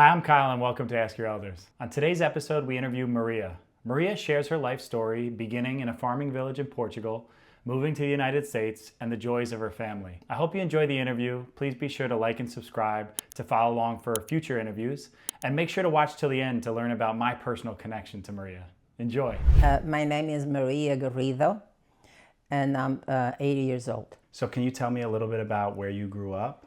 Hi, I'm Kyle and welcome to Ask Your Elders. On today's episode, we interview Maria. Maria shares her life story beginning in a farming village in Portugal, moving to the United States, and the joys of her family. I hope you enjoy the interview. Please be sure to like and subscribe to follow along for future interviews, and make sure to watch till the end to learn about my personal connection to Maria. Enjoy. My name is Maria Garrido, and I'm 80 years old. So can you tell me a little bit about where you grew up?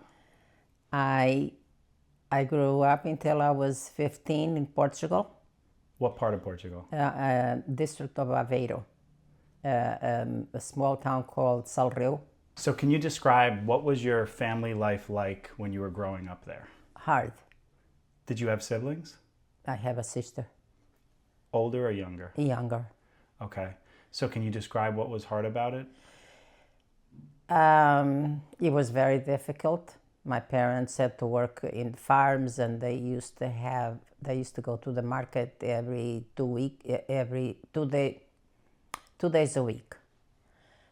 I grew up until I was 15 in Portugal, What part of Portugal? district of Aveiro, a small town called Salreu. So can you describe what was your family life like when you were growing up there? Hard. Did you have siblings? I have a sister, Older or younger? younger. Okay. So can you describe what was hard about it? It was very difficult. My parents had to work in farms, and they used to go to the market every 2 days a week.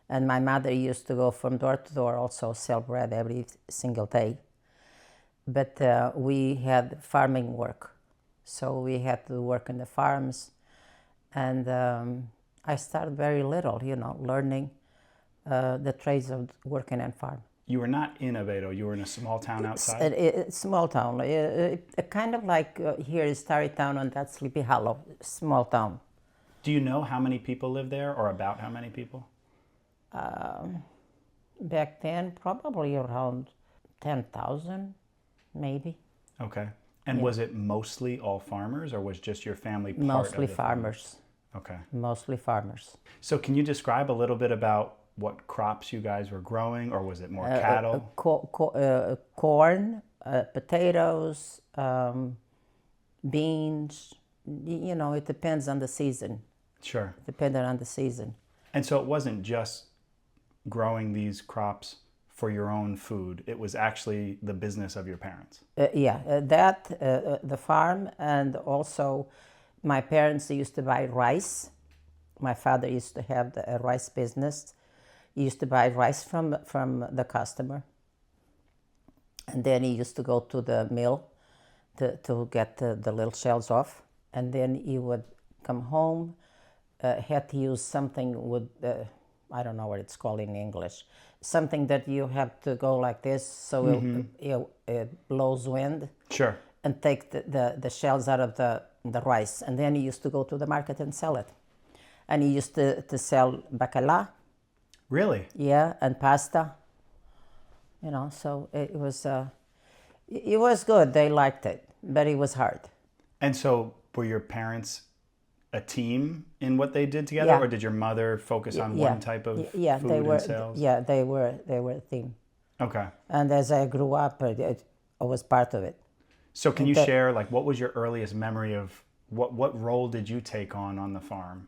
And my mother used to go from door to door, also sell bread every single day. But we had farming work, so we had to work in the farms. And I started very little, learning the trades of working on farm. You were not in Aveiro, you were in a small town outside? It's small town, kind of like here is Tarrytown and that's Sleepy Hollow, small town. Do you know how many people live there, or about how many people? Back then, probably around 10,000, maybe. Okay. And was it mostly all farmers, or was just your family part Mostly of the farmers. Okay. Mostly farmers. So can you describe a little bit about what crops you guys were growing, or was it more cattle? Corn, potatoes, beans. It depends on the season. Sure. Depending on the season. And so it wasn't just growing these crops for your own food, it was actually the business of your parents. The farm, and also my parents used to buy rice. My father used to have a rice business. He used to buy rice from the customer, and then he used to go to the mill to get the little shells off, and then he would come home, had to use something with, I don't know what it's called in English, something that you have to go like this so it blows wind. Sure. And take the shells out of the rice, and then he used to go to the market and sell it. And he used to sell bacala. Really? Yeah, and pasta. So it was good. They liked it, but it was hard. And so were your parents a team in what they did together, Yeah. or did your mother focus on one type of food and sales? Yeah, they were a team. Okay. And as I grew up, I was part of it. So can you share, what was your earliest memory of what role did you take on the farm?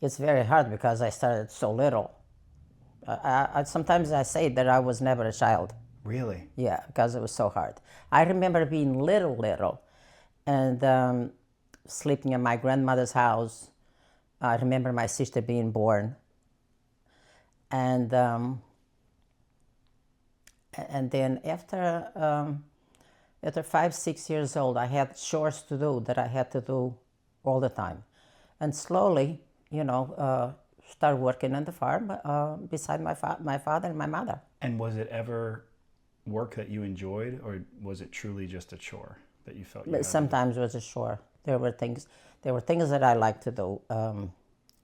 It's very hard because I started so little. Sometimes I say that I was never a child. Really? Yeah, because it was so hard. I remember being little, and sleeping in my grandmother's house. I remember my sister being born. And then after 5-6 years old, I had chores to do that I had to do all the time. And slowly, started working on the farm beside my father and my mother. And was it ever work that you enjoyed, or was it truly just a chore that you felt you had to do? Sometimes it was a chore. There were things that I liked to do.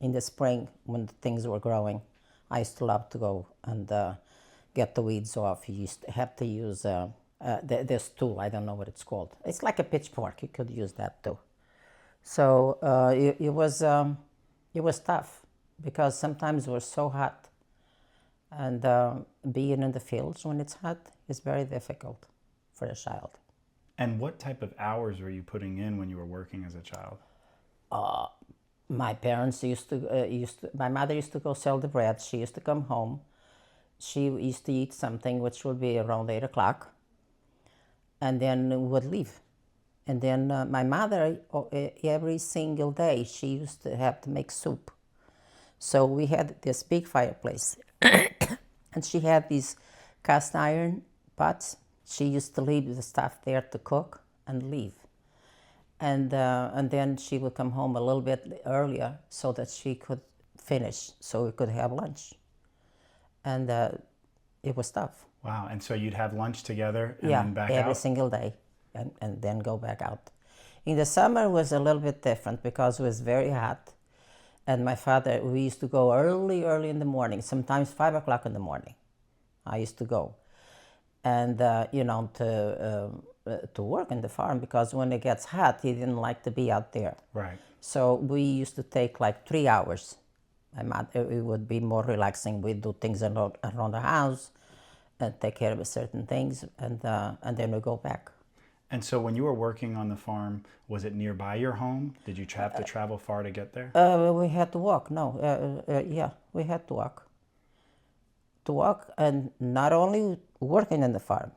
In the spring, when the things were growing, I used to love to go and get the weeds off. You used to have to use this tool. I don't know what it's called. It's like a pitchfork. You could use that too. So it was tough because sometimes it was so hot, and being in the fields when it's hot is very difficult for a child. And what type of hours were you putting in when you were working as a child? My parents my mother used to go sell the bread. She used to come home. She used to eat something, which would be around 8 o'clock, and then would leave. And then my mother, every single day, she used to have to make soup. So we had this big fireplace, and she had these cast iron pots. she used to leave the stuff there to cook and leave. And then she would come home a little bit earlier so that she could finish, so we could have lunch. And it was tough. Wow. And so you'd have lunch together and Yeah, then back every out? single day, and then go back out. In the summer it was a little bit different because it was very hot. And my father, we used to go early in the morning, sometimes 5 o'clock in the morning. I used to go. And, to work in the farm, because when it gets hot, he didn't like to be out there. Right. So we used to take like 3 hours. It would be more relaxing. We'd do things around the house and take care of certain things, and then we go back. And so when you were working on the farm, was it nearby your home? Did you have to travel far to get there? We had to walk. No, yeah, we had to walk. To walk, and not only working in the farm,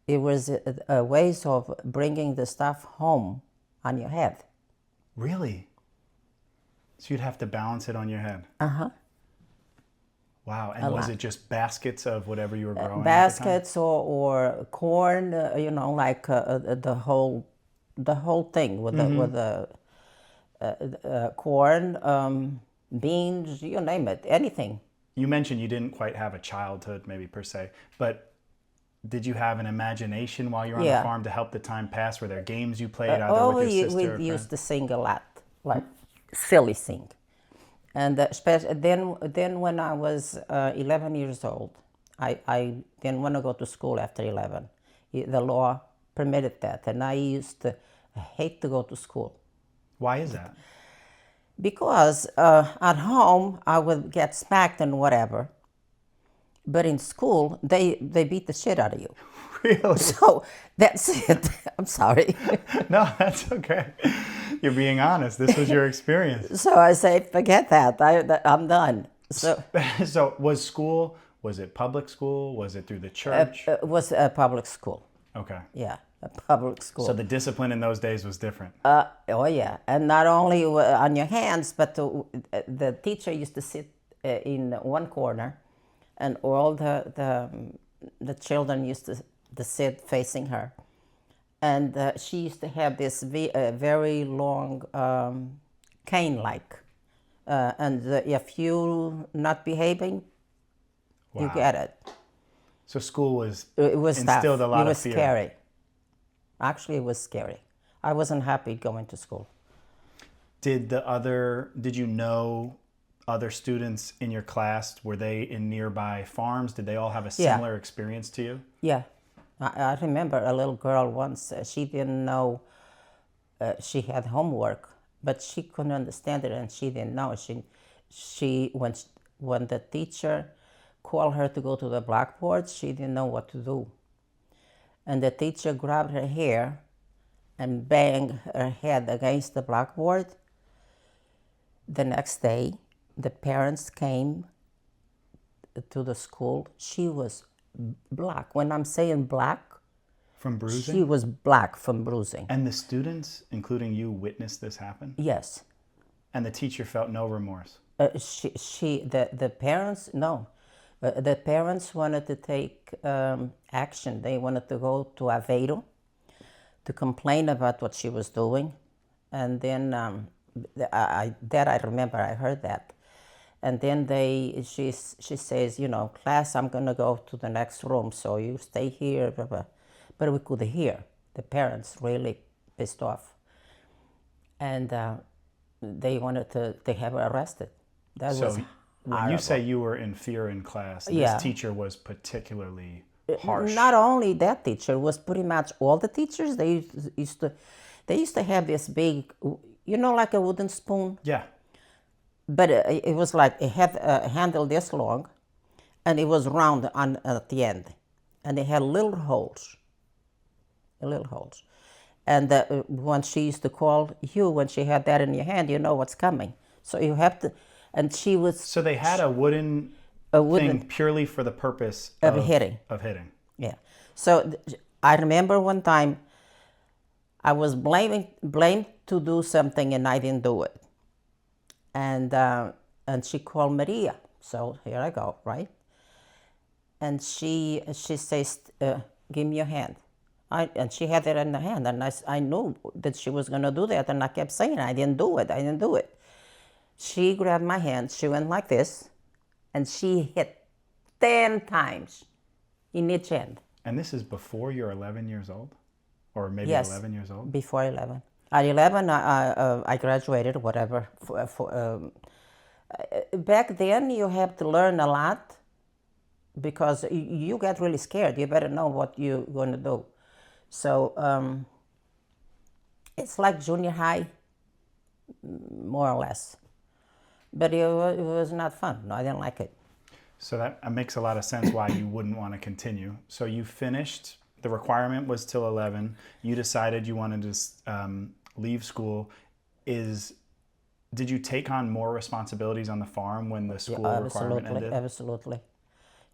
it was a ways of bringing the stuff home on your head. Really? So you'd have to balance it on your head? Uh-huh. Wow. And was it just baskets of whatever you were growing? Baskets or corn, like the whole thing with the corn, beans, you name it, anything. You mentioned you didn't quite have a childhood, maybe per se, but did you have an imagination while you were on the farm to help the time pass? Were there games you played either with your sister or we used to sing a lot, like silly sing. And especially then when I was 11 years old, I didn't want to go to school after 11. The law permitted that, and I used to hate to go to school. Why is that? Because at home I would get smacked and whatever, but in school they beat the shit out of you. Really? So that's it. I'm sorry. No, that's okay. You're being honest. This was your experience. So I say, forget that. I'm done. So was it public school? Was it through the church? it was a public school. Okay. Yeah, a public school. So the discipline in those days was different. Oh yeah, and not only on your hands, but the teacher used to sit in one corner, and all the children used to sit facing her, and she used to have this very long cane-like, and if you not behaving, you Wow. get it. So school was It was tough. instilled a lot It of was fear. scary. Actually, it was scary. I wasn't happy going to school. Did you know other students in your class? Were they in nearby farms? Did they all have a similar experience to you? Yeah. I remember a little girl once, she didn't know she had homework, but she couldn't understand it, and she didn't know. When the teacher called her to go to the blackboard, she didn't know what to do. And the teacher grabbed her hair and banged her head against the blackboard. The next day, the parents came to the school. She was black. When I'm saying black, From bruising? she was black from bruising. And the students, including you, witnessed this happen? Yes. And the teacher felt no remorse? The parents, no. The parents wanted to take action. They wanted to go to Aveiro to complain about what she was doing. And then, I remember, I heard that. And then she says, class, I'm going to go to the next room, so you stay here. Blah, blah. But we could hear the parents really pissed off. And they wanted to have her arrested. That was When horrible. you say you were in fear in class, this teacher was particularly harsh. Not only that teacher, it was pretty much all the teachers. They used to have this big, like a wooden spoon. Yeah. But it was like, it had a handle this long, and it was round at the end. And it had little holes. And when she used to call you, when she had that in your hand, you know what's coming. So you have to, and she was... So they had a wooden thing purely for the purpose of hitting. Of hitting. Yeah. So I remember one time I was blamed to do something and I didn't do it. And she called Maria. So here I go, right? And she says, give me your hand. And she had it in the hand, and I knew that she was going to do that, and I kept saying, I didn't do it. She grabbed my hand, she went like this, and she hit 10 times in each hand. And this is before you're 11 years old? Or maybe Yes, 11 years old? Before 11. At 11, I graduated, whatever. Back then, you have to learn a lot because you get really scared. You better know what you're going to do. So it's like junior high, more or less. But it was not fun. No, I didn't like it. So that makes a lot of sense why you wouldn't want to continue. So you finished, the requirement was till 11. You decided you wanted to leave school. Did you take on more responsibilities on the farm when the school requirement ended? Absolutely.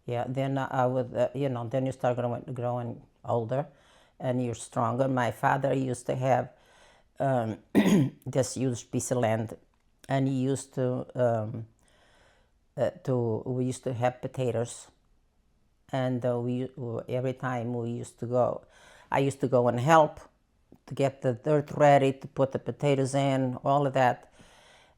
Yeah, then I would, then you start growing older and you're stronger. My father used to have this huge piece of land, and he used we used to have potatoes, and every time we used to go, I used to go and help to get the dirt ready to put the potatoes in, all of that,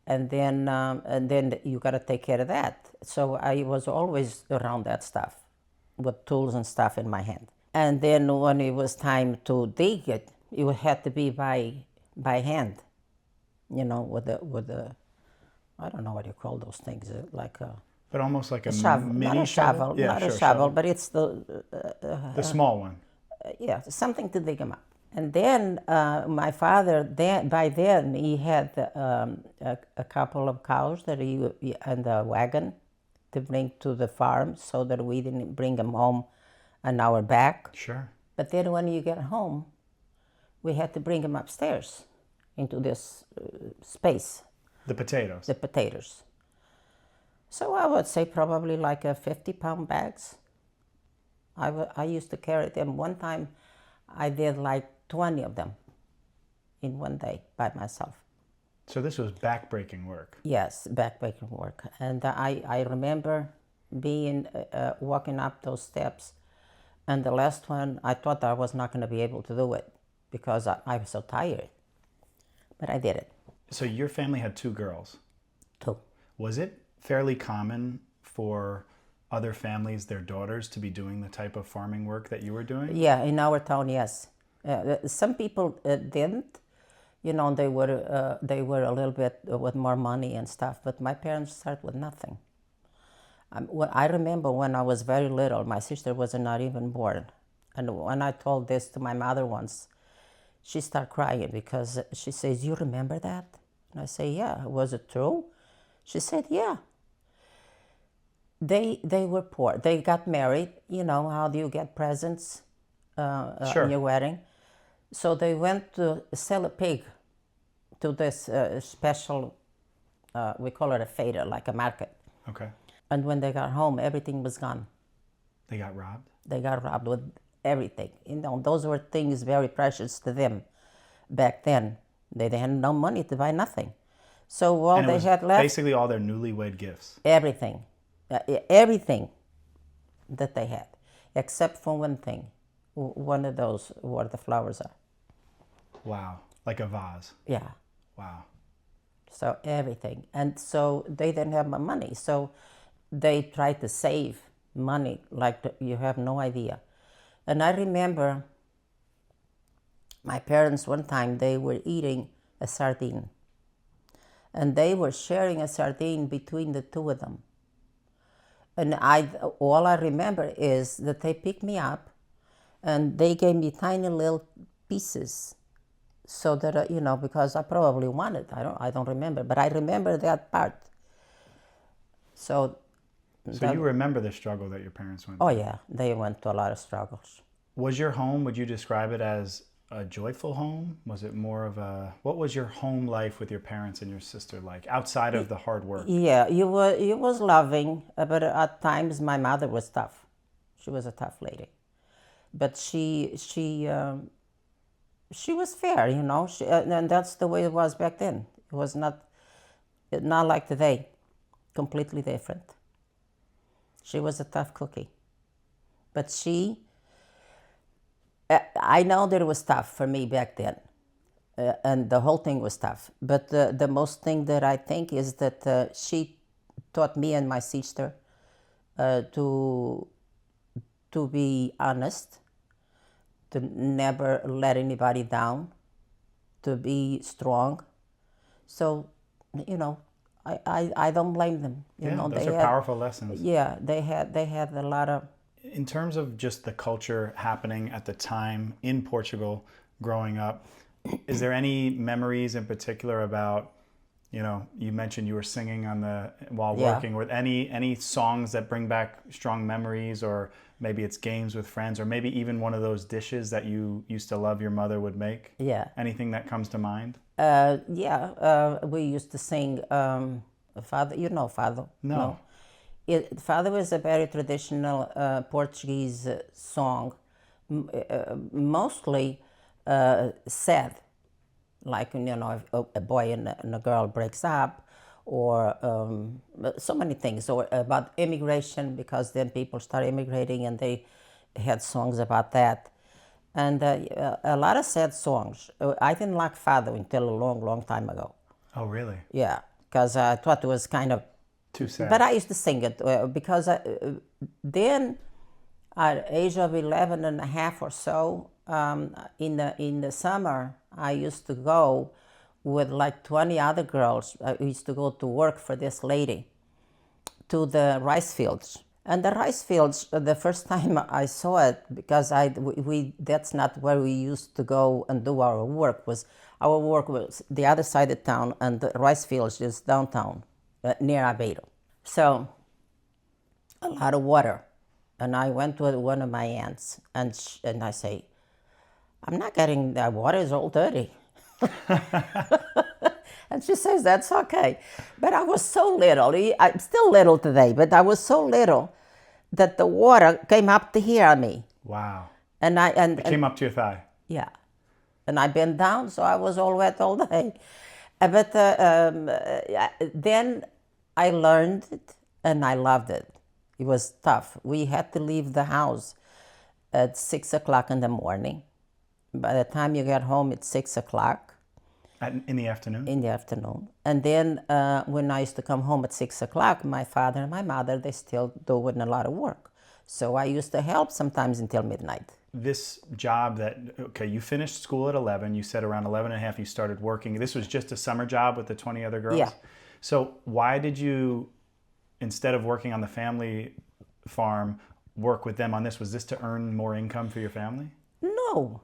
and then you got to take care of that. So I was always around that stuff with tools and stuff in my hand. And then when it was time to dig it, it had to be by hand, with the I don't know what you call those things, like a but almost like a shovel, mini not a shovel, Yeah, not sure, a shovel, but it's the small one. Yeah, something to dig them up. And then my father, by then he had a couple of cows that he and a wagon to bring to the farm, so that we didn't bring them home on our back. Sure. But then when you get home, we had to bring them upstairs into this space. The potatoes. The potatoes. So I would say probably like a 50-pound bags. I used to carry them. One time I did like 20 of them in one day by myself. So this was back-breaking work. Yes, back-breaking work. And I remember being walking up those steps, and the last one, I thought I was not going to be able to do it because I was so tired. But I did it. So your family had 2 girls. 2. Was it fairly common for other families, their daughters, to be doing the type of farming work that you were doing? Yeah, in our town, yes. Some people didn't. They were a little bit with more money and stuff. But my parents started with nothing. I remember when I was very little, my sister was not even born, and when I told this to my mother once, she started crying because she says, "You remember that?" And I say, "Yeah." "Was it true?" She said, "Yeah." They were poor. They got married. How do you get presents Sure. on your wedding? So they went to sell a pig to this special, we call it a fader, like a market. Okay. And when they got home, everything was gone. They got robbed? They got robbed with everything. Those were things very precious to them back then. They had no money to buy nothing. So all And it they was had left, basically all their newlywed gifts. everything. Everything that they had, except for one thing. One of those where the flowers are. Wow. Like a vase. Yeah. Wow. So everything. And so they didn't have my money. So they tried to save money like you have no idea. And I remember my parents one time, they were eating a sardine. And they were sharing a sardine between the 2 of them. And all I remember is that they picked me up and they gave me tiny little pieces, so that because I probably wanted. I don't remember, but I remember that part. So you remember the struggle that your parents went through? Oh through? yeah, they went through a lot of struggles. Was your home, would you describe it as a joyful home? Was it more of what was your home life with your parents and your sister like, outside of the hard work? Yeah, it was loving, but at times my mother was tough. She was a tough lady. But she was fair, and that's the way it was back then. It was not like today, completely different. She was a tough cookie, but she I know that it was tough for me back then, and the whole thing was tough. But the most thing that I think is that she taught me and my sister to be honest, to never let anybody down, to be strong. So, you know, I don't blame them. You Yeah, know, those are powerful lessons. yeah, they had a lot of. In terms of just the culture happening at the time in Portugal growing up, is there any memories in particular about, you mentioned you were singing while Yeah. working, or any songs that bring back strong memories, or maybe it's games with friends, or maybe even one of those dishes that you used to love your mother would make? Yeah. Anything that comes to mind? We used to sing Fado. You know Fado? No. Fado is a very traditional Portuguese song, mostly sad, like if a boy and a girl breaks up, or so many things, or about immigration, because then people start immigrating and they had songs about that. And a lot of sad songs. I didn't like Fado until a long, long time ago. Oh, really? Yeah, because I thought it was kind of. Too sad. But I used to sing it because then at age of 11 and a half or so, in the summer, I used to go with like 20 other girls. I used to go to work for this lady to the rice fields. And the rice fields, the first time I saw it, because that's not where we used to go and do our work. Our work was the other side of town, and the rice fields is downtown, near Aveiro. So, a lot of water. And I went with one of my aunts, and I say, I'm not getting that water, is all dirty. And she says, that's okay. But I was so little, I'm still little today, but I was so little that the water came up to here on me. Wow. And It came up to your thigh. yeah. And I bent down, so I was all wet all day. But then I learned it, and I loved it. It was tough. We had to leave the house at 6 o'clock in the morning. By the time you get home, it's 6 o'clock. In the afternoon? In the afternoon. And then when I used to come home at 6 o'clock, my father and my mother, they still doing a lot of work. So I used to help sometimes until midnight. This job you finished school at 11, you said around 11 and a half you started working. This was just a summer job with the 20 other girls? Yeah. So why did you, instead of working on the family farm, work with them on this? Was this to earn more income for your family? No.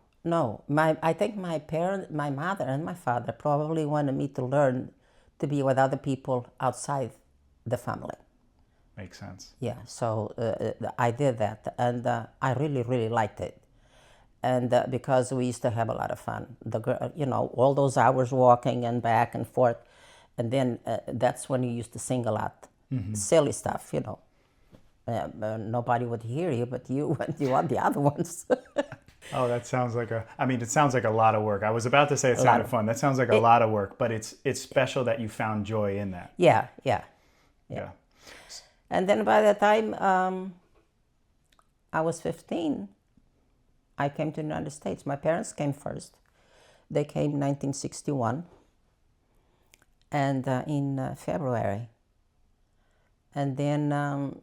I think my mother and my father probably wanted me to learn to be with other people outside the family. Makes sense. Yeah, so I did that, and I really, really liked it. And because we used to have a lot of fun, all those hours walking and back and forth, and then that's when you used to sing a lot, silly stuff, nobody would hear you, but you want the other ones. Oh, it sounds like a lot of work. I was about to say it sounded fun. That sounds like a lot of work, but it's special that you found joy in that. Yeah. Yeah. And then by the time I was 15, I came to the United States. My parents came first. They came in 1961, and in February. And then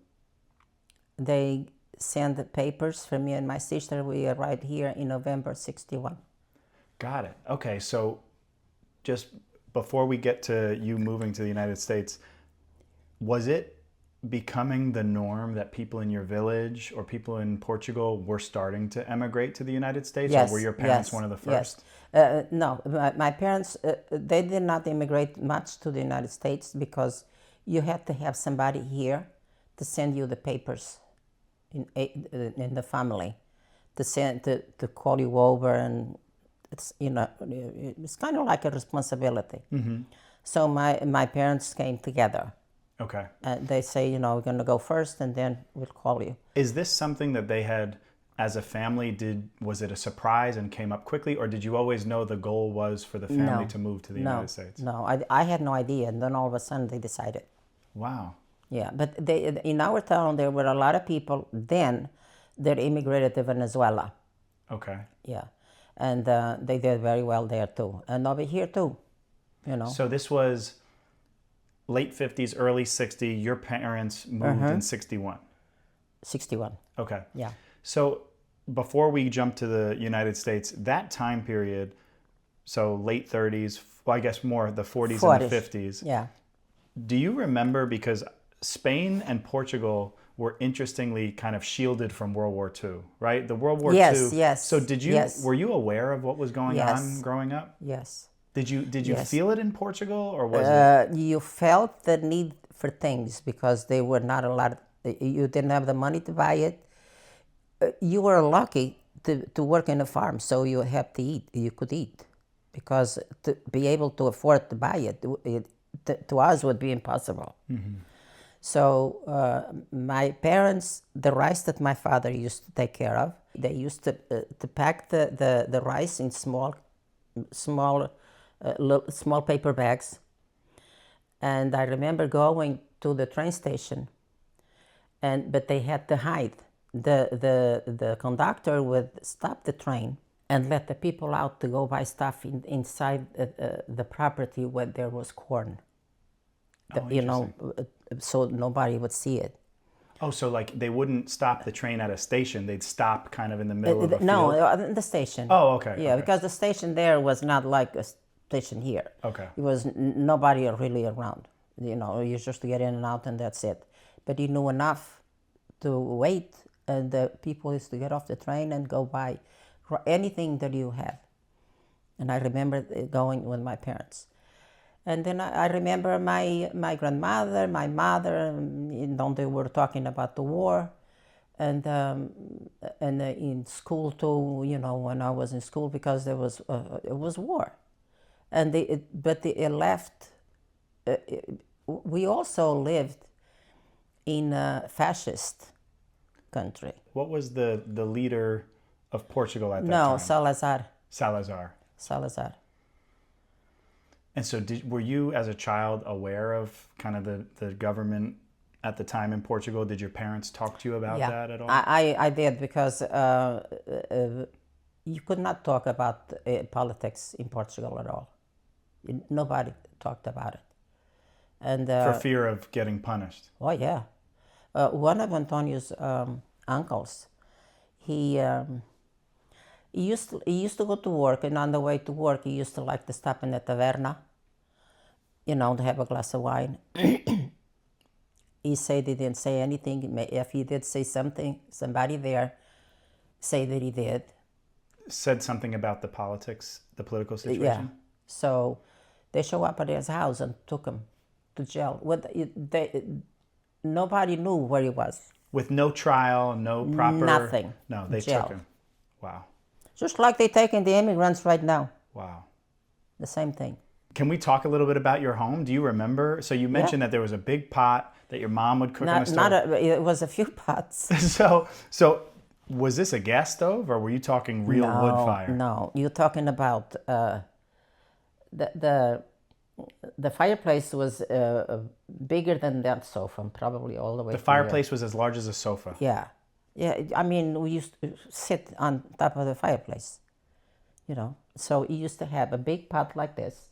they sent the papers for me and my sister. We arrived here in November 61. Got it. Okay, so just before we get to you moving to the United States, was it becoming the norm that people in your village or people in Portugal were starting to emigrate to the United States? Yes, or were your parents yes, one of the first? Yes. No, my parents, they did not immigrate much to the United States because you had to have somebody here to send you the papers in the family, to call you over, and it's it's kind of like a responsibility. Mm-hmm. So my parents came together. Okay. They say, we're going to go first, and then we'll call you. Is this something that they had, as a family, was it a surprise and came up quickly, or did you always know the goal was for the family to move to the United States? No, I had no idea, and then all of a sudden they decided. Wow. Yeah, but in our town there were a lot of people then that immigrated to Venezuela. Okay. Yeah, and they did very well there too, and over here too, you know. So this was late 50s, early 60s. Your parents moved in 61. 61. Okay. Yeah. So before we jump to the United States, that time period, so late 30s, well, I guess more the 40s and the 50s. Yeah. Do you remember, because Spain and Portugal were interestingly kind of shielded from World War II, right? The World War Yes, II. yes, So yes. were you aware of what was going Yes. on growing up? Yes. Did you Yes. feel it in Portugal, or was it? You felt the need for things because they were not a lot. You didn't have the money to buy it. You were lucky to work in a farm, so you have to eat. You could eat, because to be able to afford to buy it, to us would be impossible. So my parents, the rice that my father used to take care of, they used to pack the rice in small paper bags. And I remember going to the train station, but they had to hide. The conductor would stop the train and let the people out to go buy stuff inside the property where there was corn. You know, so nobody would see it. Oh, so like they wouldn't stop the train at a station; they'd stop kind of in the middle of a No, field. in the station. Oh, okay. Yeah, okay. because the station there was not like a station here. Okay. It was nobody really around. You know, you just get in and out, and that's it. But you knew enough to wait, and the people used to get off the train and go buy anything that you had. And I remember going with my parents. And then I remember my grandmother, my mother, they were talking about the war, and in school too. You know, when I was in school, because it was war, and but they left. We also lived in a fascist country. What was the leader of Portugal at that No, time? Salazar. Salazar. And so were you as a child aware of kind of the government at the time in Portugal? Did your parents talk to you about that at all? I did, because you could not talk about politics in Portugal at all. Nobody talked about it. And for fear of getting punished. Oh yeah. One of Antonio's uncles, he used to go to work, and on the way to work he used to like to stop in the taverna, you know, to have a glass of wine. He said he didn't say anything. If he did say something, somebody there say that he did. Said something about the political situation? Yeah. So they show up at his house and took him to jail. Nobody knew where he was. With no trial, no proper... Nothing. No, they jail. took him. Wow. Just like they're taking the immigrants right now. Wow. The same thing. Can we talk a little bit about your home? Do you remember? So you mentioned that there was a big pot that your mom would cook on the stove. It was a few pots. So was this a gas stove, or were you talking real wood fire? No, you're talking about the fireplace was bigger than that sofa, probably all the way. The fireplace was as large as a sofa. Yeah. I mean, we used to sit on top of the fireplace, you know. So you used to have a big pot like this,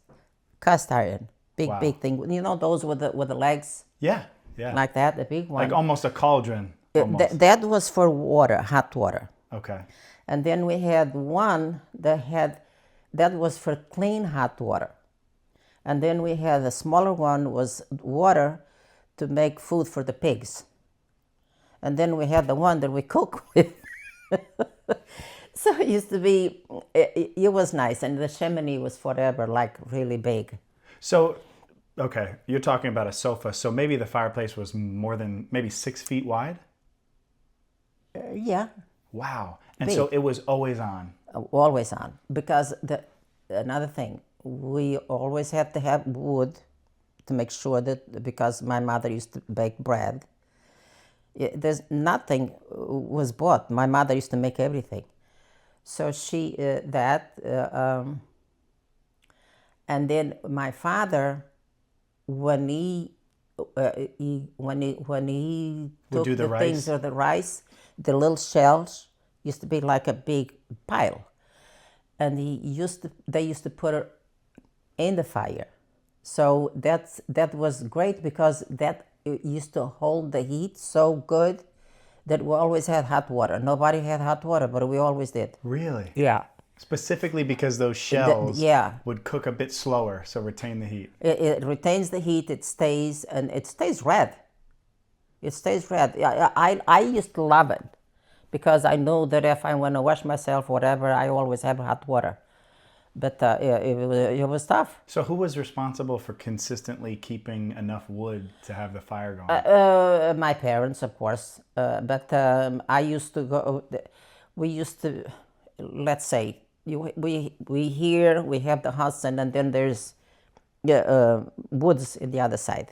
cast iron, big thing. You know those with the legs. Yeah. Like that, the big one. Like almost a cauldron. That was for water, hot water. Okay. And then we had one that was for clean hot water. And then we had a smaller one, was water to make food for the pigs. And then we had the one that we cook with. So it used to be, it was nice. And the chimney was forever, like really big. So, okay, you're talking about a sofa. So maybe the fireplace was more than maybe 6 feet wide? Yeah. Wow. And big. So it was always on? Always on. Because another thing, we always had to have wood to make sure that, because my mother used to bake bread. There's nothing was bought. My mother used to make everything. So and then my father, when he took the things of the rice, the little shells, Used to be like a big pile, and they used to put it in the fire. So that was great because that used to hold the heat so good that we always had hot water. Nobody had hot water, but we always did. Really? Yeah. Specifically because those shells yeah. would cook a bit slower, so retain the heat. It retains the heat, it stays, and it stays red. It stays red. I used to love it because I know that if I want to wash myself, whatever, I always have hot water. But it was tough. So who was responsible for consistently keeping enough wood to have the fire going? My parents, of course. But I used to go, we used to, let's say, we here, we have the Hudson, and then there's woods in the other side.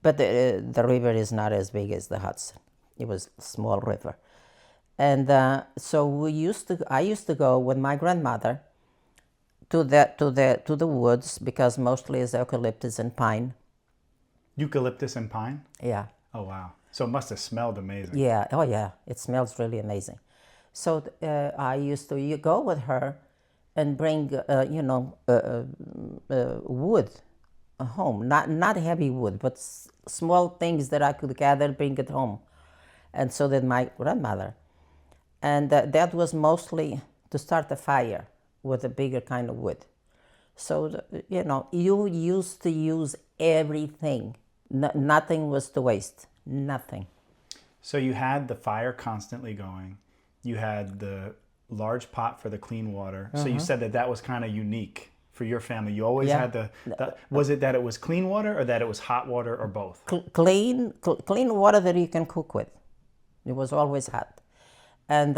But the river is not as big as the Hudson. It was a small river. And so I used to go with my grandmother to the woods because mostly it's eucalyptus and pine. Eucalyptus and pine? Yeah. Oh, wow. So it must have smelled amazing. Yeah. Oh, yeah. It smells really amazing. So I used to go with her and bring, wood home. Not heavy wood, but small things that I could gather, bring it home. And so did my grandmother. And that was mostly to start a fire with a bigger kind of wood. So, you used to use everything. Nothing was to waste. Nothing. So you had the fire constantly going. You had the large pot for the clean water. So you said that was kind of unique for your family. You always had the was it that it was clean water or that it was hot water or both? Clean water that you can cook with. It was always hot. And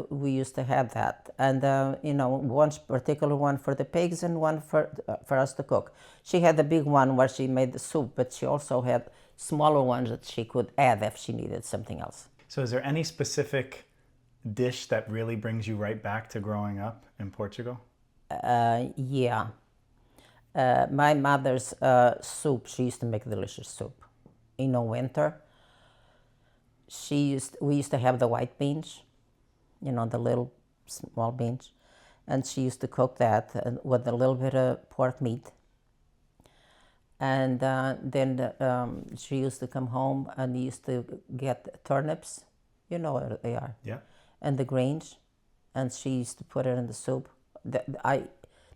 we used to have that. And, one particular one for the pigs and one for us to cook. She had the big one where she made the soup, but she also had smaller ones that she could add if she needed something else. So is there any specific dish that really brings you right back to growing up in Portugal? Yeah. My mother's soup, she used to make delicious soup. In the winter, we used to have the white beans, the little small beans, and she used to cook that with a little bit of pork meat. And then she used to come home and used to get turnips, you know what they are. Yeah. And the greens, and she used to put it in the soup.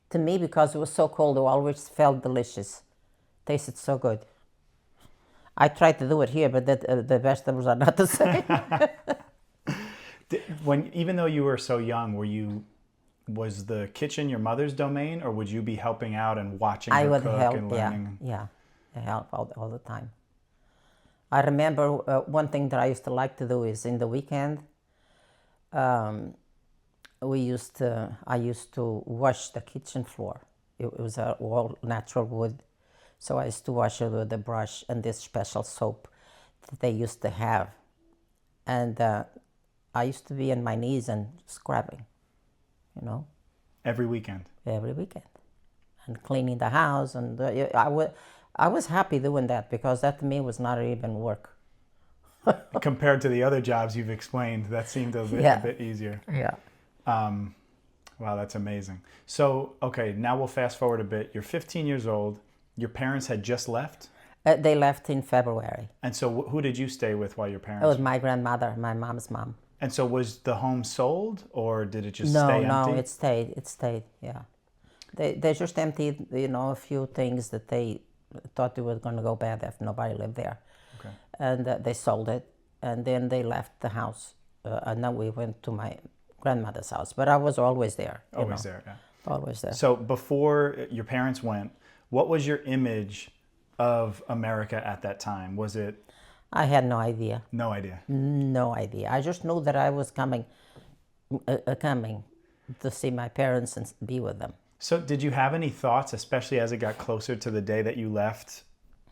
To me, because it was so cold, it always felt delicious. Tasted so good. I tried to do it here, but the vegetables are not the same. Even though you were so young, was the kitchen your mother's domain, or would you be helping out and watching her cook help, and learning? Yeah, I help all the time. I remember one thing that I used to like to do is in the weekend, I used to wash the kitchen floor. It was all natural wood, so I used to wash it with a brush and this special soap that they used to have, and I used to be on my knees and scrubbing, Every weekend. Every weekend, and cleaning the house, and I was happy doing that because that to me was not even work. Compared to the other jobs you've explained, that seemed a bit easier. Yeah. Wow, that's amazing. So, okay, now we'll fast forward a bit. You're 15 years old. Your parents had just left? They left in February. And so who did you stay with while your parents? It was my grandmother, my mom's mom. And so was the home sold, or did it just stay empty? No, it stayed, yeah. They just emptied, a few things that they thought they were going to go bad if nobody lived there. Okay. And they sold it, and then they left the house. And then we went to my grandmother's house, but I was always there. Always there, yeah. Always there. So before your parents went, what was your image of America at that time? Was it? I had no idea. No idea. No idea. I just knew that I was coming to see my parents and be with them. So did you have any thoughts, especially as it got closer to the day that you left?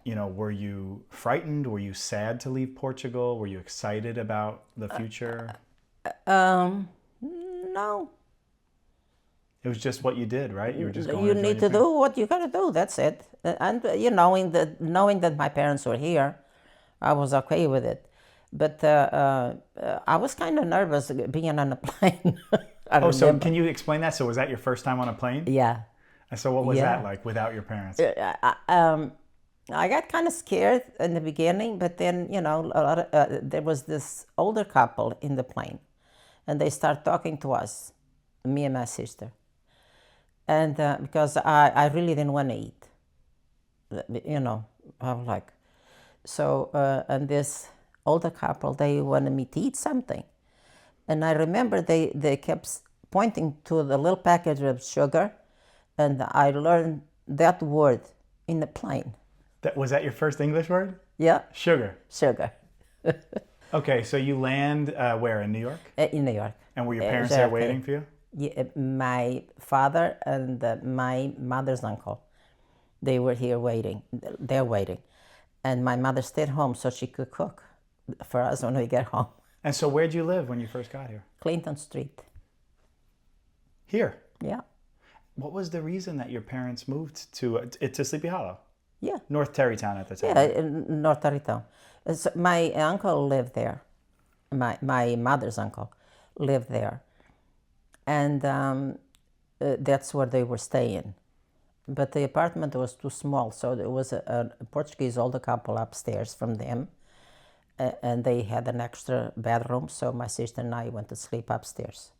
Were you frightened? Were you sad to leave Portugal? Were you excited about the future? No. It was just what you did, right? You were just going You need to do what you got to do. That's it. And knowing that my parents were here, I was okay with it. But I was kind of nervous being on a plane. I Oh, so remember. can you explain that? So was that your first time on a plane? Yeah. And so what was Yeah. that like without your parents? I got kind of scared in the beginning, but then, there was this older couple in the plane, and they start talking to us, me and my sister. And because I really didn't want to eat, I was like, so, and this older couple, they wanted me to eat something. And I remember they kept pointing to the little package of sugar, and I learned that word in the plane. Was that your first English word? Yeah, Sugar. sugar, Okay, so you land where, in New York? in New York. And were your parents there JFK. waiting for you? Yeah, my father and my mother's uncle, they were here waiting. They're waiting. And my mother stayed home so she could cook for us when we get home. And so where'd you live when you first got here? Clinton Street. Here. Yeah. What was the reason that your parents moved to Sleepy Hollow? Yeah. North Terrytown at the time. Yeah, in North Tarrytown. So my uncle lived there. My mother's uncle lived there. And that's where they were staying. But the apartment was too small, so there was a Portuguese older couple upstairs from them. And they had an extra bedroom, so my sister and I went to sleep upstairs.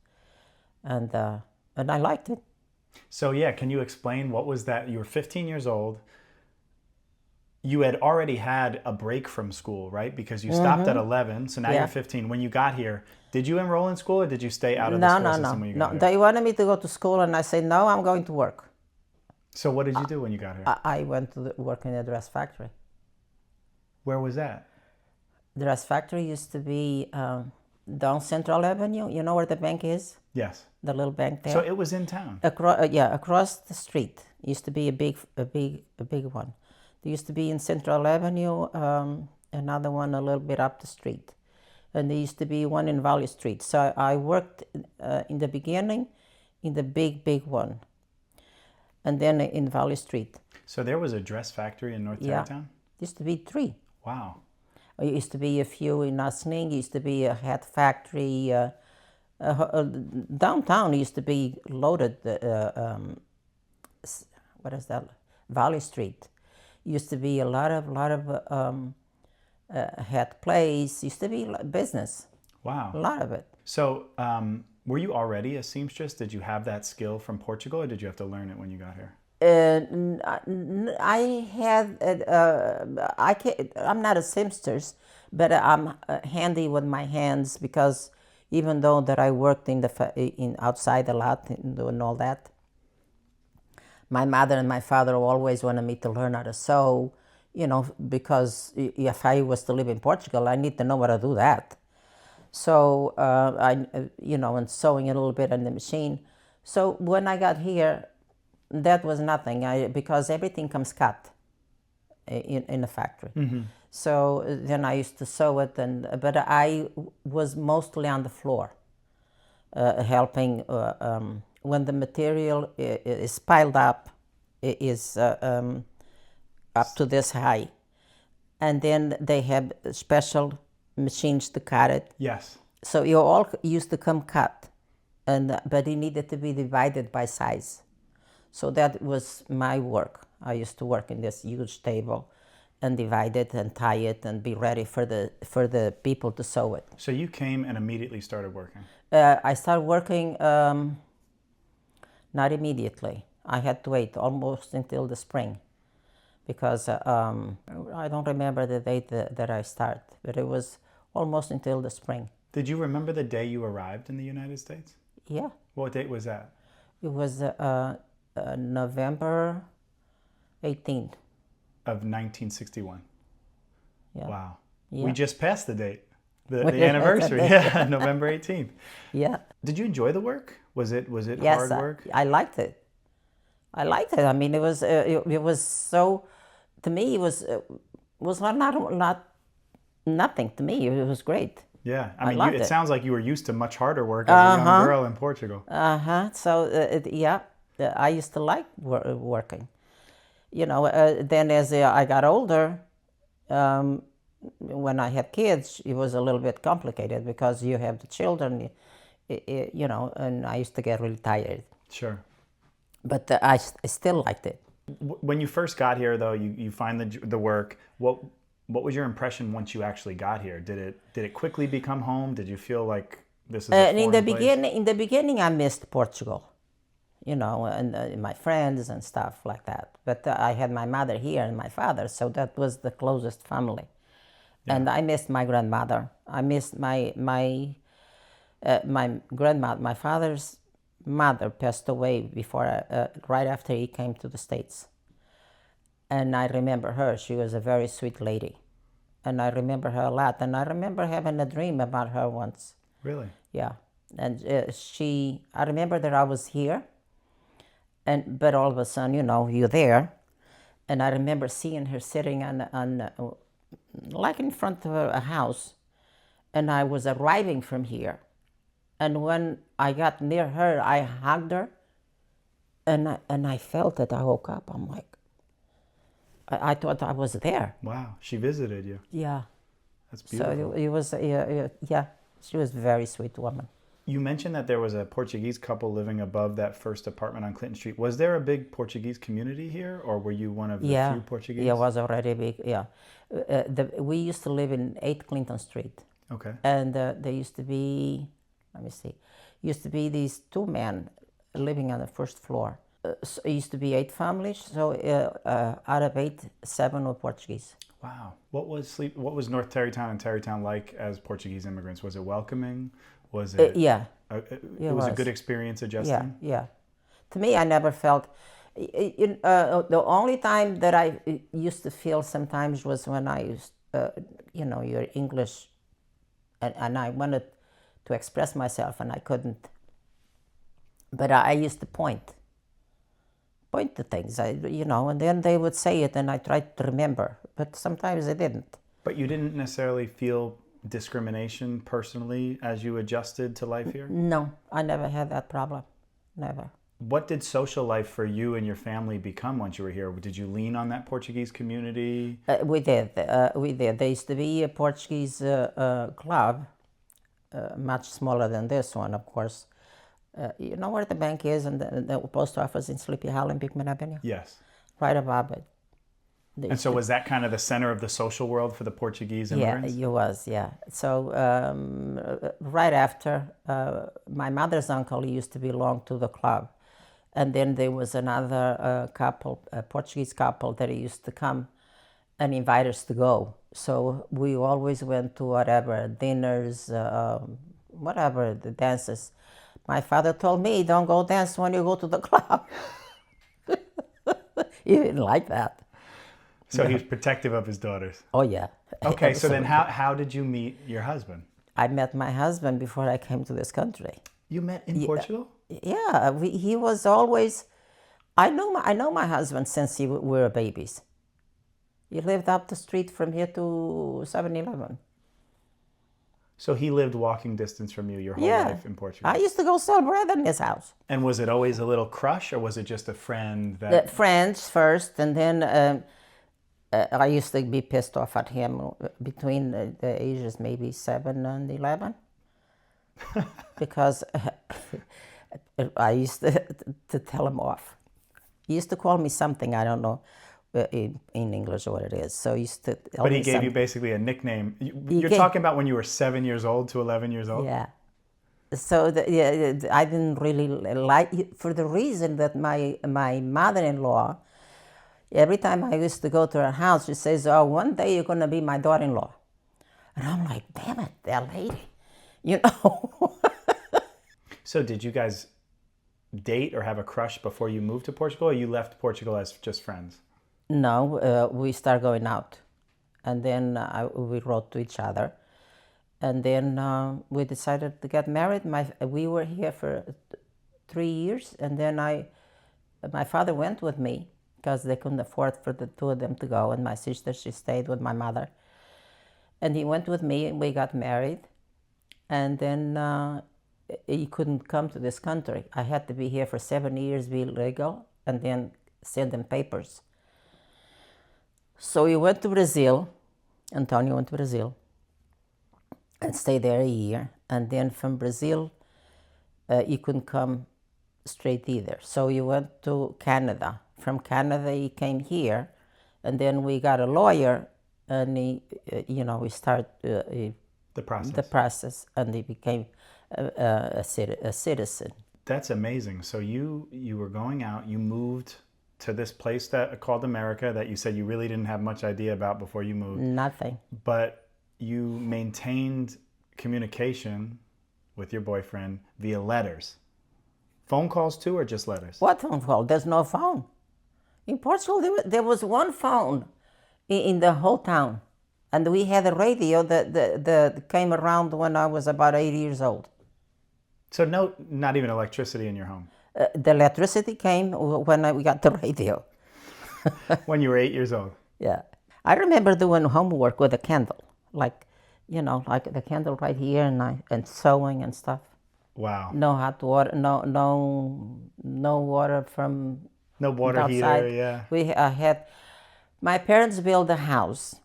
And I liked it. So yeah, can you explain what was that? You were 15 years old. You had already had a break from school, right? Because you stopped at 11, so now Yeah. you're 15. When you got here, did you enroll in school or did you stay out of the No, school no, system no, when you no. got here? They wanted me to go to school, and I said, no, I'm going to work. So what did you do when you got here? I went to work in a dress factory. Where was that? The dress factory used to be down Central Avenue. You know where the bank is? Yes. The little bank there. So it was in town. Across the street used to be a big one. There used to be in Central Avenue, another one a little bit up the street, and there used to be one in Valley Street. So I worked in the beginning in the big one, and then in Valley Street. So there was a dress factory in North Terrytown? Used to be 3. Wow. It used to be a few in Asning. Used to be a hat factory. Downtown used to be loaded. What is that? Valley Street. Used to be a lot of hat place. Used to be business. Wow. A lot of it. So were you already a seamstress? Did you have that skill from Portugal or did you have to learn it when you got here? I had. I'm not a seamstress, but I'm handy with my hands because even though that I worked in outside a lot and doing all that, my mother and my father always wanted me to learn how to sew. Because if I was to live in Portugal, I need to know how to do that. So and sewing a little bit on the machine. So when I got here, that was nothing because everything comes cut in a factory. Mm-hmm. So then I used to sew it, but I was mostly on the floor, helping when the material is piled up, is up to this high, and then they have special machines to cut it. Yes. So you all used to come cut, but it needed to be divided by size. So that was my work. I used to work in this huge table and divide it and tie it and be ready for the people to sew it. So you came and immediately started working? I started working not immediately. I had to wait almost until the spring because I don't remember the date that I started, but it was almost until the spring. Did you remember the day you arrived in the United States? Yeah. What date was that? It was November 18th. Of 1961. Yeah. Wow. Yeah. We just passed the date, the anniversary. Yeah, November 18th. Yeah. Did you enjoy the work? Was it Yes, hard work? I liked it. I liked it. I mean, it was so. To me, it was not nothing. To me, it was great. Yeah, I loved it it. sounds like you were used to much harder work as a young girl in Portugal. So I used to like working. Then as I got older, when I had kids, it was a little bit complicated because you have the children, you know, and I used to get really tired. Sure. But I still liked it. When you first got here, though, you find the work. What was your impression once you actually got here? Did it quickly become home? Did you feel like this is a And foreign place? in the beginning, I missed Portugal, you know, and my friends and stuff like that. But I had my mother here and my father, so that was the closest family. Yeah. And I missed my grandmother. I missed my grandmother. My father's mother passed away before, right after he came to the States. And I remember her. She was a very sweet lady. And I remember her a lot. And I remember having a dream about her once. Really? Yeah. And I remember that I was here. But all of a sudden, you know, you're there. And I remember seeing her sitting like in front of a house. And I was arriving from here. And when I got near her, I hugged her. And I felt it. I woke up. I'm like, I thought I was there. Wow. She visited you. Yeah. That's beautiful. So it was, yeah, she was a very sweet woman. You mentioned that there was a Portuguese couple living above that first apartment on Clinton Street. Was there a big Portuguese community here, or were you one of the few Portuguese? Yeah, it was already big, yeah. We used to live in 8 Clinton Street. Okay. And there used to be, let me see, used to be these 2 men living on the first floor. So it used to be 8 families, so out of 8, 7 were Portuguese. Wow. What was North Tarrytown and Tarrytown like as Portuguese immigrants? Was it welcoming? Was it? Yeah. It was a good experience adjusting? Yeah. To me, I never felt. The only time that I used to feel sometimes was when I used, you know, your English, and I wanted to express myself and I couldn't. But I used to point to things, you know, and then they would say it and I tried to remember, but sometimes I didn't. But you didn't necessarily feel discrimination personally as you adjusted to life here? No, I never had that problem. Never. What did social life for you and your family become once you were here? Did you lean on that Portuguese community? We did. There used to be a Portuguese club, much smaller than this one, of course. You know where the bank is and the post office in Sleepy Hollow in Beekman Avenue? Yes. Right above it. And so was that kind of the center of the social world for the Portuguese immigrants? Yeah, it was, yeah. So right after, my mother's uncle used to belong to the club. And then there was another couple, a Portuguese couple that used to come and invite us to go. So we always went to whatever, dinners, whatever, the dances. My father told me, don't go dance when you go to the club. He didn't like that. So he was protective of his daughters. Oh, yeah. Okay, so then how did you meet your husband? I met my husband before I came to this country. You met in Portugal? Yeah, he was always. I know my husband since we were babies. He lived up the street from here to 7-Eleven. So he lived walking distance from you your whole life in Portugal? I used to go sell bread in his house. And was it always a little crush, or was it just a friend that... Friends first, and then I used to be pissed off at him between the ages maybe 7 and 11. Because I used to tell him off. He used to call me something, I don't know in English what it is. So he used to tell But he me gave you basically a nickname. You're talking about when you were 7 years old to 11 years old? Yeah. So I didn't really like, for the reason that my mother-in-law, every time I used to go to her house, she says, oh, one day you're going to be my daughter-in-law. And I'm like, damn it, that lady, you know. So did you guys date or have a crush before you moved to Portugal, or you left Portugal as just friends? No, we started going out. And then we wrote to each other. And then we decided to get married. We were here for 3 years. And then my father went with me because they couldn't afford for the 2 of them to go. And my sister, she stayed with my mother. And he went with me and we got married. And then he couldn't come to this country. I had to be here for 7 years, be legal, and then send them papers. So he went to Brazil, Antonio went to Brazil and stayed there a year. And then from Brazil, he couldn't come straight either. So he went to Canada. From Canada, he came here, and then we got a lawyer, and we started The process. the process, and he became a citizen. That's amazing. So you were going out, you moved to this place that called America that you said you really didn't have much idea about before you moved. Nothing. But you maintained communication with your boyfriend via letters. Phone calls too, or just letters? What phone call? There's no phone. In Portugal, there was one phone in the whole town. And we had a radio that came around when I was about 8 years old. So no, not even electricity in your home? The electricity came when we got the radio. When you were 8 years old? Yeah. I remember doing homework with a candle, like the candle right here, and sewing and stuff. Wow. No hot water, no water from No water outside. heater, yeah. We had, my parents built a house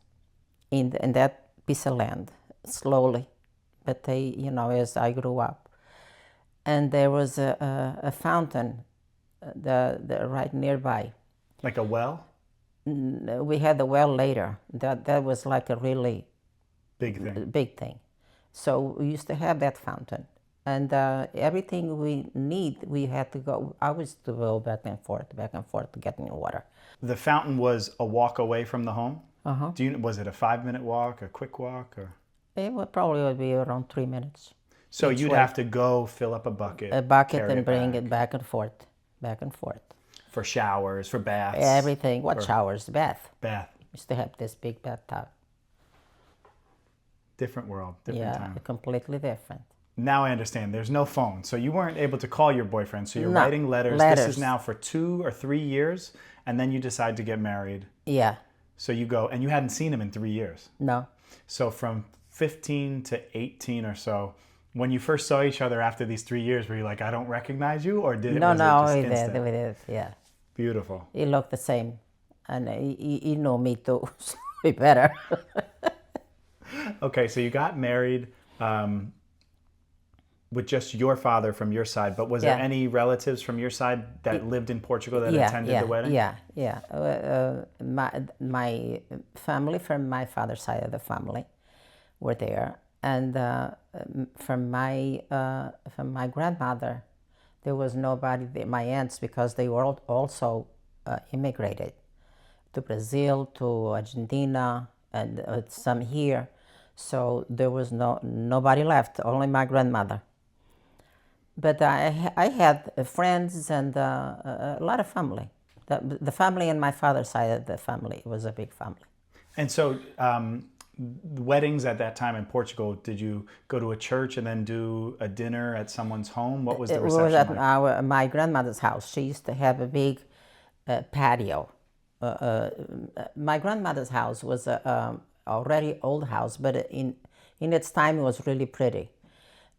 in that piece of land, slowly, but they, as I grew up. And there was a fountain right nearby. Like a well? We had the well later. That was like a really Big thing. So we used to have that fountain. And everything we need, we had to go. I was to go back and forth to get new water. The fountain was a walk away from the home? Uh-huh. Was it a 5-minute walk, a quick walk, or? It would be around 3 minutes. So you'd have to go fill up a bucket. And bring it back and forth. For showers, for baths. Everything. What showers? Bath. Bath. Used to have this big bathtub. Different world, different time. Completely different. Now I understand. There's no phone. So you weren't able to call your boyfriend. So you're No, writing letters. This is now for 2 or 3 years. And then you decide to get married. Yeah. So you go, and you hadn't seen him in 3 years. No. So from 15 to 18 or so, when you first saw each other after these 3 years, were you like, I don't recognize you? Or was it just instant? We did, yeah. Beautiful. He looked the same. And he knew me too, so we better. Okay, so you got married with just your father from your side, but was there any relatives from your side that lived in Portugal that attended the wedding? Yeah. My family from my father's side of the family were there, and from my grandmother, there was nobody there. My aunts, because they were also immigrated to Brazil, to Argentina, and some here. So there was nobody left, only my grandmother. But I had friends and a lot of family. The family on my father's side of the family was a big family. And so weddings at that time in Portugal, did you go to a church and then do a dinner at someone's home? What was the reception like? It was like? my grandmother's house. She used to have a big patio. My grandmother's house was a already old house, but in its time it was really pretty.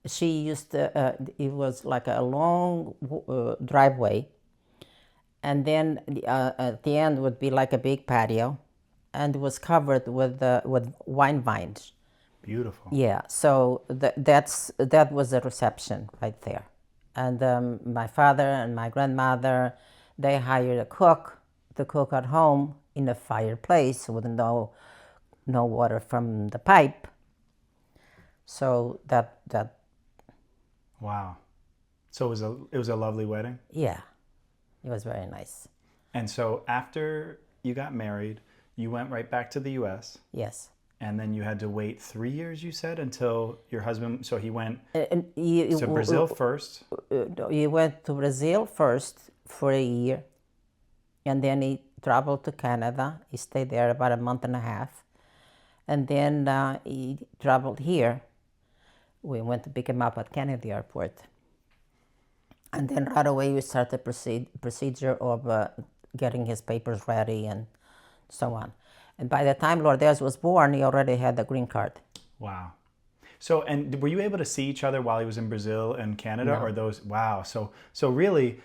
She used to, it was like a long driveway, and then at the end would be like a big patio, and it was covered with wine vines. Beautiful. Yeah, so that was a reception right there. And my father and my grandmother, they hired a cook to cook at home in a fireplace with no water from the pipe. So that. Wow. So it was a lovely wedding? Yeah, it was very nice. And so after you got married, you went right back to the U.S. Yes. And then you had to wait 3 years, you said, until your husband, so he went to Brazil first? He went to Brazil first for a year, and then he traveled to Canada. He stayed there about a month and a half. And then he traveled here. We went to pick him up at Kennedy Airport. And then right away we started procedure of getting his papers ready and so on. And by the time Lourdes was born, he already had the green card. Wow. So, and were you able to see each other while he was in Brazil and Canada? No. Or those, wow. So really,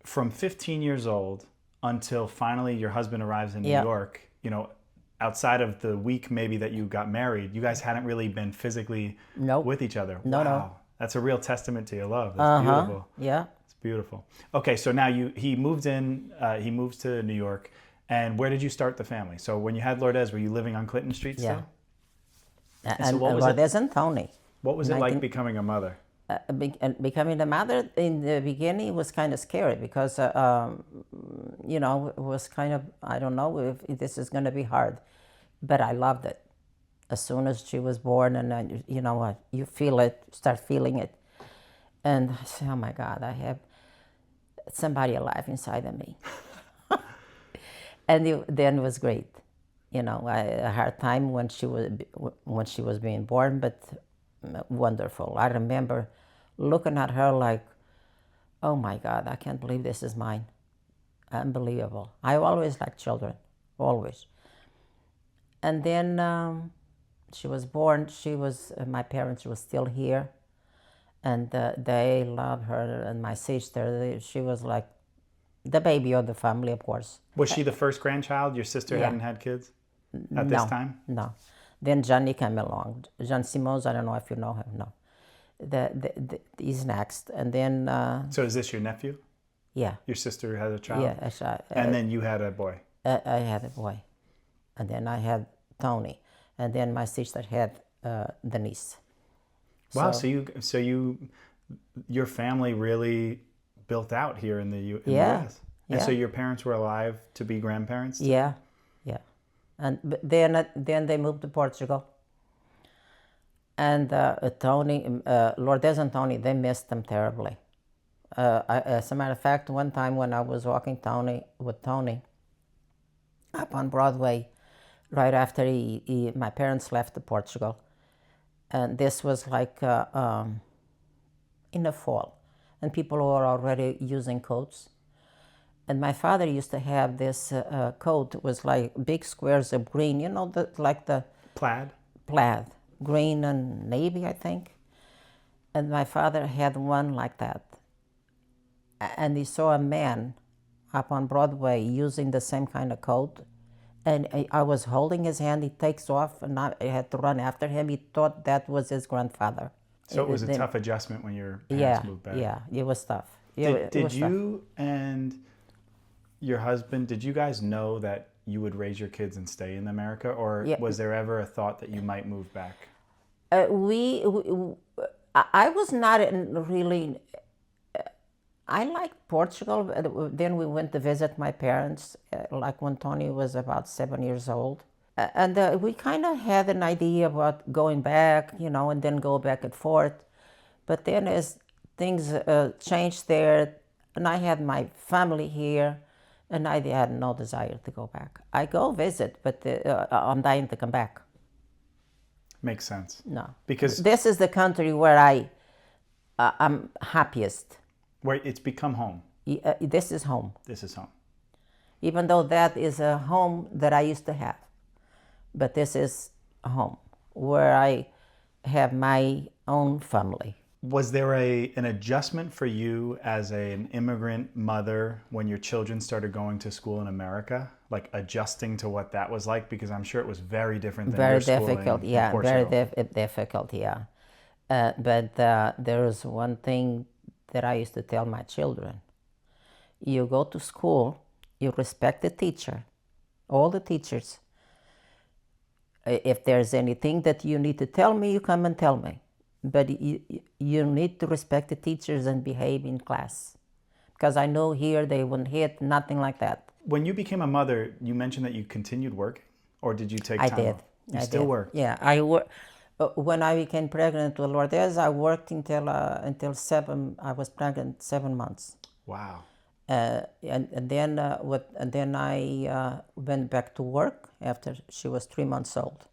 from 15 years old until finally your husband arrives in New York, outside of the week maybe that you got married, you guys hadn't really been physically Nope. with each other. No, Wow. no. That's a real testament to your love. That's beautiful. Yeah. It's beautiful. Okay, so now he moves to New York. And where did you start the family? So when you had Lourdes, were you living on Clinton Street still? Yeah. And so what was it? Lourdes and Tony. What was it like becoming a mother? Becoming a mother in the beginning was kind of scary because, you know, it was kind of, I don't know if this is going to be hard, but I loved it. As soon as she was born, and you know what, you feel it, start feeling it. And I say, oh my God, I have somebody alive inside of me. And then it was great. You know, I had a hard time when she was being born, but wonderful. I remember looking at her like, oh my God, I can't believe this is mine. Unbelievable. I always liked children, always. And then she was born. My parents were still here, and they loved her. And my sister, she was like the baby of the family, of course. Was she the first grandchild? Your sister hadn't had kids at this time? No. Then Johnny came along. Jean Simons, I don't know if you know him. No. He's next. And then... So is this your nephew? Yeah. Your sister had a child? Yeah. And then you had a boy? I had a boy. And then I had Tony. And then my sister had Denise. Wow, so your family really built out here in the U.S. And so your parents were alive to be grandparents? Yeah. And then they moved to Portugal. And Tony, Lourdes and Tony, they missed them terribly. As a matter of fact, one time when I was walking with Tony up on Broadway, right after my parents left to Portugal, and this was like in the fall, and people were already using coats. And my father used to have this coat. It was like big squares of green, you know, like the plaid, green and navy, I think. And my father had one like that. And he saw a man up on Broadway using the same kind of coat. And I was holding his hand. He takes off, and I had to run after him. He thought that was his grandfather. So it was a tough adjustment when your parents moved back. Yeah, it was tough. Did you and your husband, did you guys know that you would raise your kids and stay in America, or was there ever a thought that you might move back? I was not really. I liked Portugal. Then we went to visit my parents, like when Tony was about 7 years old, and we kind of had an idea about going back, you know, and then go back and forth. But then as things changed there, and I had my family here, and I had no desire to go back. I go visit, but I'm dying to come back. Makes sense. No, because this is the country where I'm happiest. Where it's become home. This is home. This is home. Even though that is a home that I used to have, but this is a home where I have my own family. Was there an adjustment for you as an immigrant mother when your children started going to school in America? Like adjusting to what that was like? Because I'm sure it was very different than your school in Portugal. Very difficult, yeah. But there was one thing that I used to tell my children. You go to school, you respect the teacher, all the teachers. If there's anything that you need to tell me, you come and tell me. But you need to respect the teachers and behave in class. Because I know here they wouldn't hit, nothing like that. When you became a mother, you mentioned that you continued working, or did you take time off? You still worked? Yeah, I work. When I became pregnant with Lourdes, I worked until I was pregnant 7 months. Wow. And then I went back to work after she was 3 months old.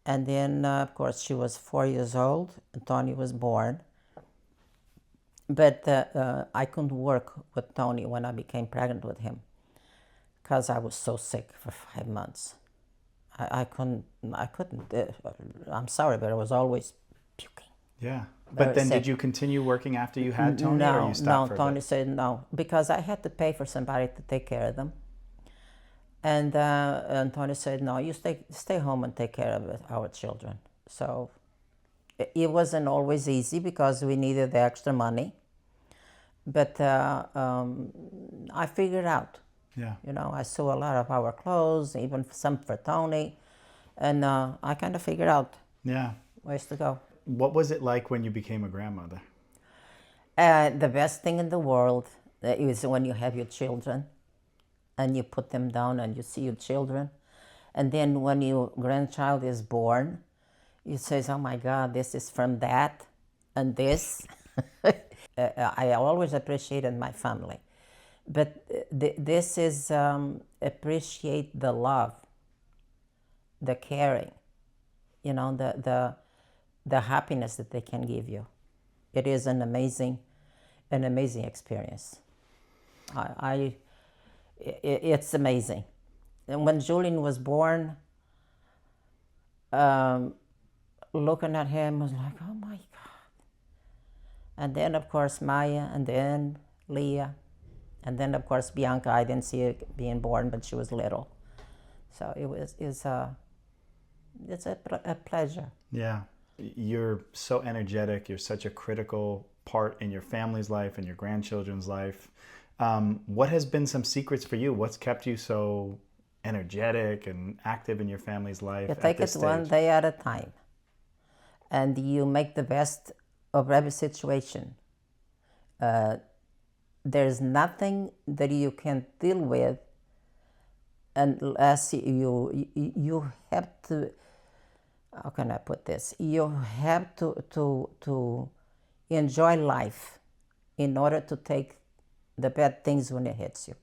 And then, of course, she was 4 years old, and Tony was born. But I couldn't work with Tony when I became pregnant with him because I was so sick for 5 months. I couldn't, I'm sorry, but I was always puking. Yeah. But then did you continue working after you had Tony, or you stopped for a bit? No, Tony said no, because I had to pay for somebody to take care of them. And Antonio said, no, you stay home and take care of our children. So it wasn't always easy because we needed the extra money. But I figured out. Yeah. You know, I sew a lot of our clothes, even some for Tony. And I kind of figured out Yeah. ways to go. What was it like when you became a grandmother? The best thing in the world is when you have your children and you put them down and you see your children. And then when your grandchild is born, you say, oh my God, this is from that and this. I always appreciated my family. But this is appreciate the love, the caring, you know, the happiness that they can give you. It is an amazing experience. It's amazing. And when Julian was born, looking at him was like, oh my God. And then of course Maya, and then Leah, and then of course Bianca. I didn't see her being born, but she was little. So it's a pleasure. Yeah. You're so energetic. You're such a critical part in your family's life and your grandchildren's life. What has been some secrets for you? What's kept you so energetic and active in your family's life You at take this it stage? one day at a time, and you make the best of every situation. There's nothing that you can deal with unless you have to. How can I put this? You have to enjoy life in order to take the bad things when it hits you.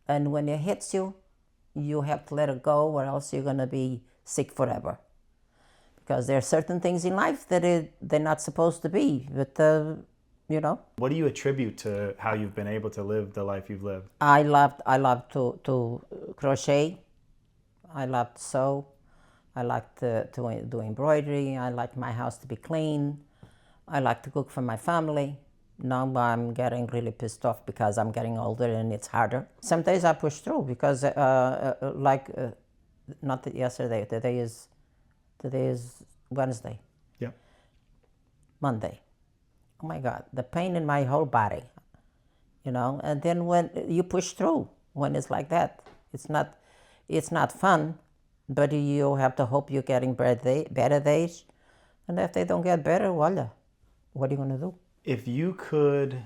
And when it hits you, you have to let it go, or else you're going to be sick forever. Because there are certain things in life that they're not supposed to be, but you know. What do you attribute to how you've been able to live the life you've lived? I love to crochet. I love to sew. I like to do embroidery. I like my house to be clean. I like to cook for my family. Now I'm getting really pissed off because I'm getting older and it's harder. Some days I push through because, not yesterday. Today is Wednesday. Yeah. Monday. Oh my God, the pain in my whole body. You know, and then when you push through, when it's like that, it's not fun. But you have to hope you're getting better days. And if they don't get better, voila, what are you going to do? If you could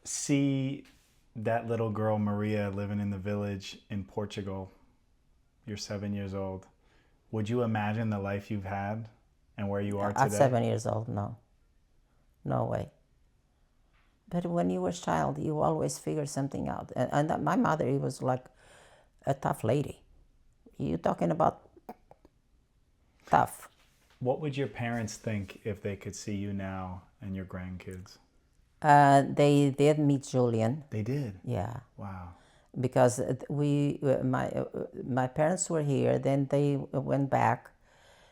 see that little girl, Maria, living in the village in Portugal, you're 7 years old, would you imagine the life you've had and where you are today? At 7 years old, no. No way. But when you were a child, you always figure something out. And my mother, he was like a tough lady. You're talking about tough. What would your parents think if they could see you now and your grandkids? They did meet Julian. They did? Yeah. Wow. Because my parents were here, then they went back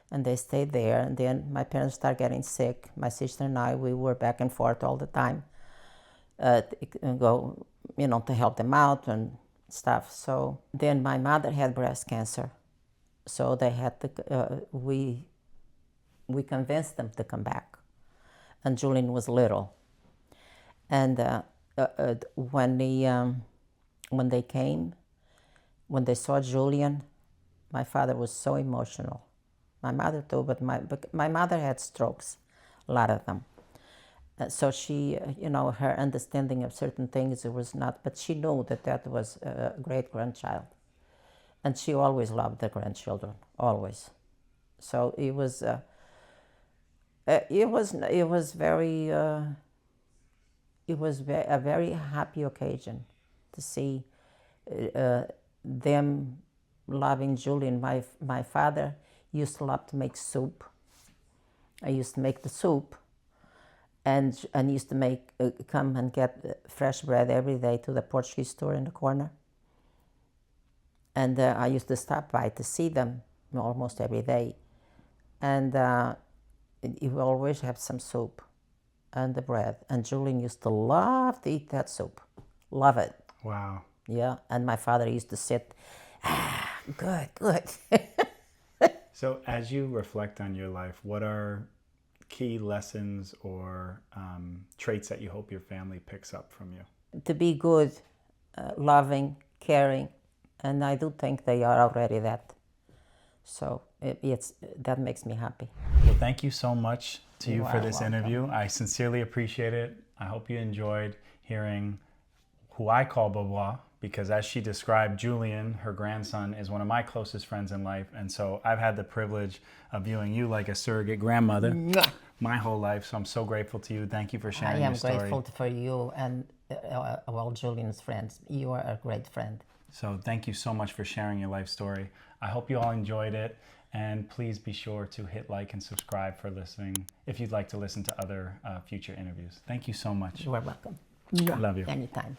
and they stayed there, and then my parents started getting sick. My sister and I, we were back and forth all the time, to help them out and stuff. So then my mother had breast cancer, so they had to, we convinced them to come back, and Julian was little. And when they came, when they saw Julian, my father was so emotional. My mother too, but my mother had strokes, a lot of them. So she, her understanding of certain things, it was not, but she knew that was a great grandchild. And she always loved the grandchildren, always. So it was a very happy occasion to see them loving Julian. My father used to love to make soup. I used to make the soup, and used to come and get fresh bread every day to the Portuguese store in the corner. And I used to stop by to see them almost every day. And you will always have some soup and the bread. And Julian used to love to eat that soup. Love it. Wow. Yeah, and my father used to sit, good, good. So as you reflect on your life, what are key lessons or traits that you hope your family picks up from you? To be good, loving, caring, and I do think they are already that. So that makes me happy. Well, thank you so much to you You for are this welcome. interview. I sincerely appreciate it. I hope you enjoyed hearing who I call Baba, because as she described, Julian, her grandson, is one of my closest friends in life. And so I've had the privilege of viewing you like a surrogate grandmother my whole life. So I'm so grateful to you. Thank you for I sharing am your story. grateful for you and Julian's friends. You are a great friend. So thank you so much for sharing your life story. I hope you all enjoyed it. And please be sure to hit like and subscribe for listening if you'd like to listen to other future interviews. Thank you so much. You are welcome. Love you. Anytime.